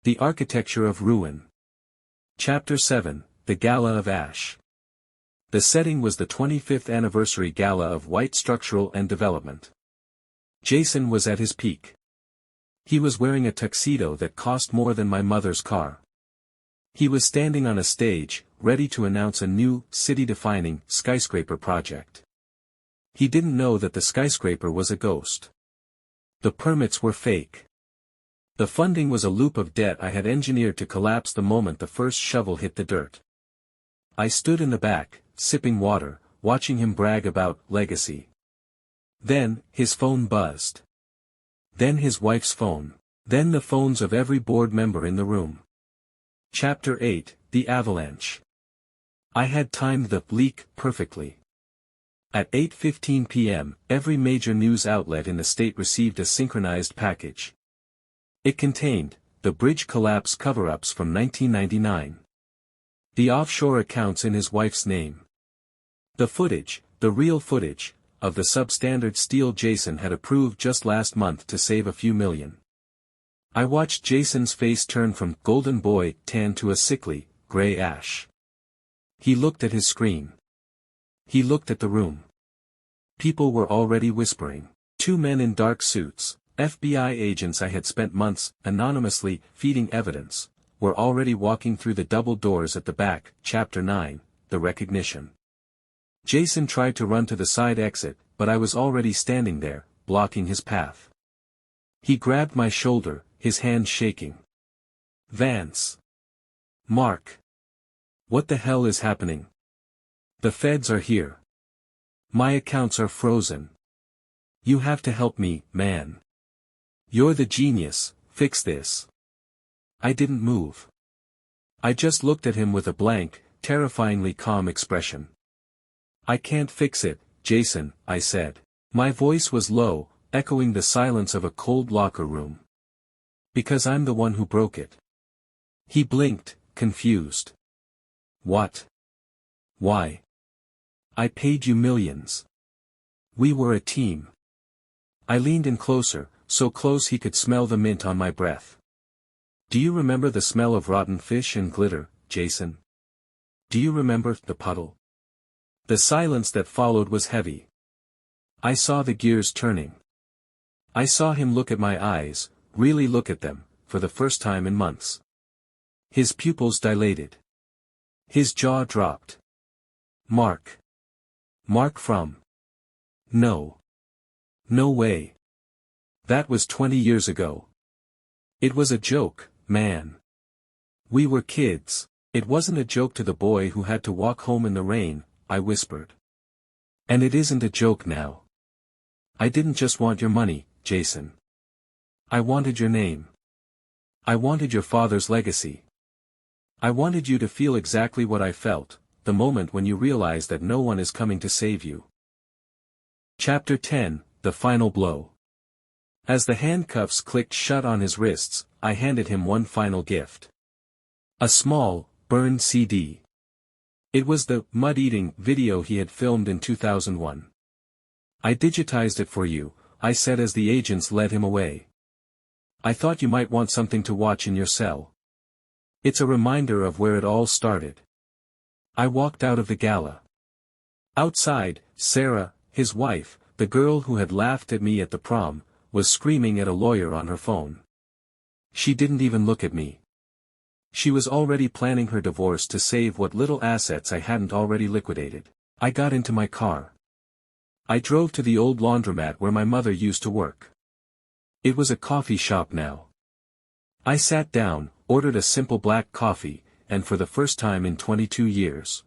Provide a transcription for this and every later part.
The Architecture of Ruin. Chapter 7, The Gala of Ash. The setting was the 25th anniversary gala of White Structural and Development. Jason was at his peak. He was wearing a tuxedo that cost more than my mother's car. He was standing on a stage, ready to announce a new, city-defining, skyscraper project. He didn't know that the skyscraper was a ghost. The permits were fake. The funding was a loop of debt I had engineered to collapse the moment the first shovel hit the dirt. I stood in the back, sipping water, watching him brag about legacy. Then, his phone buzzed. Then his wife's phone. Then the phones of every board member in the room. Chapter 8, The Avalanche. I had timed the leak perfectly. At 8:15 p.m., every major news outlet in the state received a synchronized package. It contained the bridge collapse cover-ups from 1999. The offshore accounts in his wife's name. The footage, the real footage, of the substandard steel Jason had approved just last month to save a few million. I watched Jason's face turn from golden boy tan to a sickly, gray ash. He looked at his screen. He looked at the room. People were already whispering. Two men in dark suits, FBI agents I had spent months, anonymously, feeding evidence, were already walking through the double doors at the back. Chapter 9, The Recognition. Jason tried to run to the side exit, but I was already standing there, blocking his path. He grabbed my shoulder, his hand shaking. Vance. Mark. What the hell is happening? The feds are here. My accounts are frozen. You have to help me, man. You're the genius, fix this. I didn't move. I just looked at him with a blank, terrifyingly calm expression. I can't fix it, Jason, I said. My voice was low, echoing the silence of a cold locker room. Because I'm the one who broke it. He blinked, confused. What? Why? I paid you millions. We were a team. I leaned in closer, so close he could smell the mint on my breath. Do you remember the smell of rotten fish and glitter, Jason? Do you remember the puddle? The silence that followed was heavy. I saw the gears turning. I saw him look at my eyes, really look at them, for the first time in months. His pupils dilated. His jaw dropped. Mark. Mark from. No. No way. That was 20 years ago. It was a joke, man. We were kids. It wasn't a joke to the boy who had to walk home in the rain, I whispered. And it isn't a joke now. I didn't just want your money, Jason. I wanted your name. I wanted your father's legacy. I wanted you to feel exactly what I felt, the moment when you realize that no one is coming to save you. Chapter 10, The Final Blow. As the handcuffs clicked shut on his wrists, I handed him one final gift. A small, burned CD. It was the mud-eating video he had filmed in 2001. I digitized it for you, I said as the agents led him away. I thought you might want something to watch in your cell. It's a reminder of where it all started. I walked out of the gala. Outside, Sarah, his wife, the girl who had laughed at me at the prom, was screaming at a lawyer on her phone. She didn't even look at me. She was already planning her divorce to save what little assets I hadn't already liquidated. I got into my car. I drove to the old laundromat where my mother used to work. It was a coffee shop now. I sat down, ordered a simple black coffee, and for the first time in 22 years.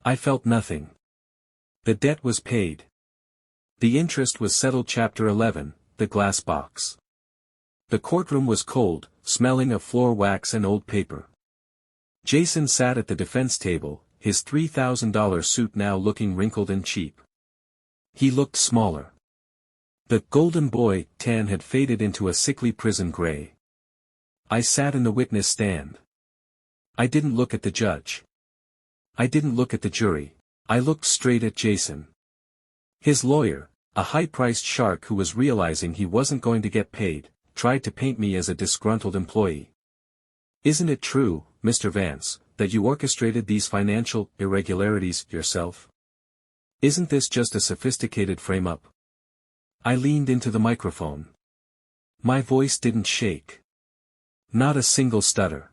I felt nothing. The debt was paid. The interest was settled. Chapter 11, The Glass Box. The courtroom was cold, smelling of floor wax and old paper. Jason sat at the defense table, his $3,000 suit now looking wrinkled and cheap. He looked smaller. The golden boy tan had faded into a sickly prison gray. I sat in the witness stand. I didn't look at the judge. I didn't look at the jury. I looked straight at Jason. His lawyer, a high-priced shark who was realizing he wasn't going to get paid, tried to paint me as a disgruntled employee. Isn't it true, Mr. Vance, that you orchestrated these financial irregularities yourself? Isn't this just a sophisticated frame-up? I leaned into the microphone. My voice didn't shake. Not a single stutter.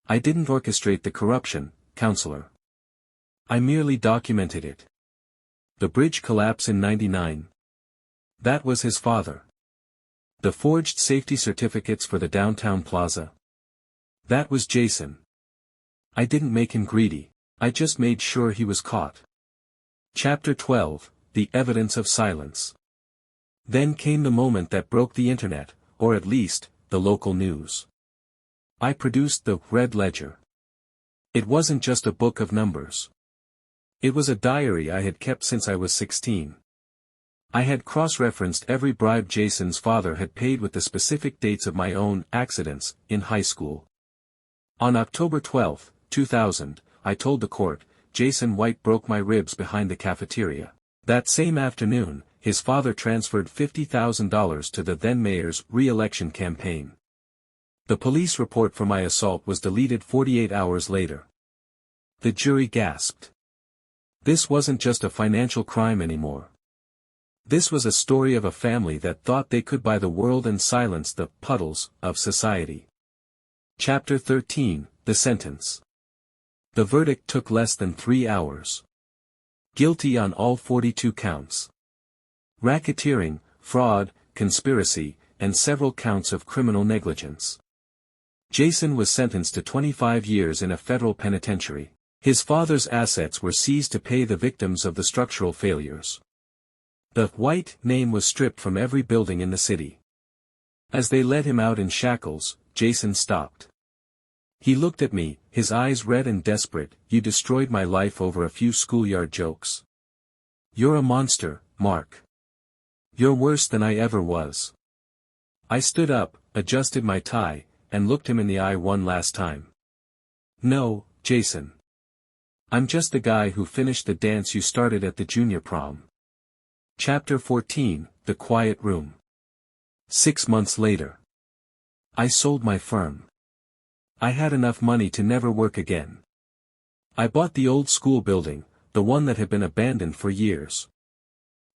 I didn't orchestrate the corruption, counselor. I merely documented it. The bridge collapse in '99. That was his father. The forged safety certificates for the downtown plaza. That was Jason. I didn't make him greedy, I just made sure he was caught. Chapter 12, The Evidence of Silence. Then came the moment that broke the internet, or at least, the local news. I produced the Red Ledger. It wasn't just a book of numbers. It was a diary I had kept since I was 16. I had cross-referenced every bribe Jason's father had paid with the specific dates of my own accidents in high school. On October 12, 2000, I told the court, Jason White broke my ribs behind the cafeteria. That same afternoon, his father transferred $50,000 to the then-mayor's re-election campaign. The police report for my assault was deleted 48 hours later. The jury gasped. This wasn't just a financial crime anymore. This was a story of a family that thought they could buy the world and silence the Puddles of society. Chapter 13, The Sentence. The verdict took less than 3 hours. Guilty on all 42 counts. Racketeering, fraud, conspiracy, and several counts of criminal negligence. Jason was sentenced to 25 years in a federal penitentiary. His father's assets were seized to pay the victims of the structural failures. The White name was stripped from every building in the city. As they led him out in shackles, Jason stopped. He looked at me, his eyes red and desperate. You destroyed my life over a few schoolyard jokes. You're a monster, Mark. You're worse than I ever was. I stood up, adjusted my tie, and looked him in the eye one last time. No, Jason. I'm just the guy who finished the dance you started at the junior prom. Chapter 14, The Quiet Room. 6 months later. I sold my firm. I had enough money to never work again. I bought the old school building, the one that had been abandoned for years.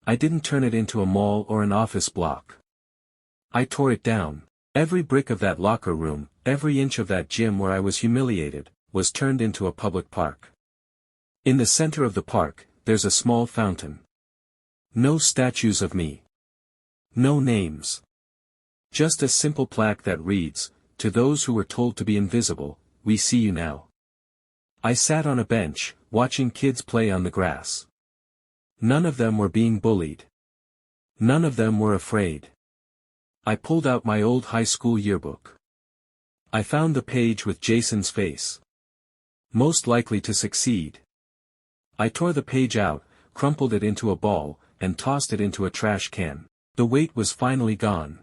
I didn't turn it into a mall or an office block. I tore it down. Every brick of that locker room, every inch of that gym where I was humiliated, was turned into a public park. In the center of the park, there's a small fountain. No statues of me. No names. Just a simple plaque that reads, to those who were told to be invisible, we see you now. I sat on a bench, watching kids play on the grass. None of them were being bullied. None of them were afraid. I pulled out my old high school yearbook. I found the page with Jason's face. Most likely to succeed. I tore the page out, crumpled it into a ball, and tossed it into a trash can. The weight was finally gone.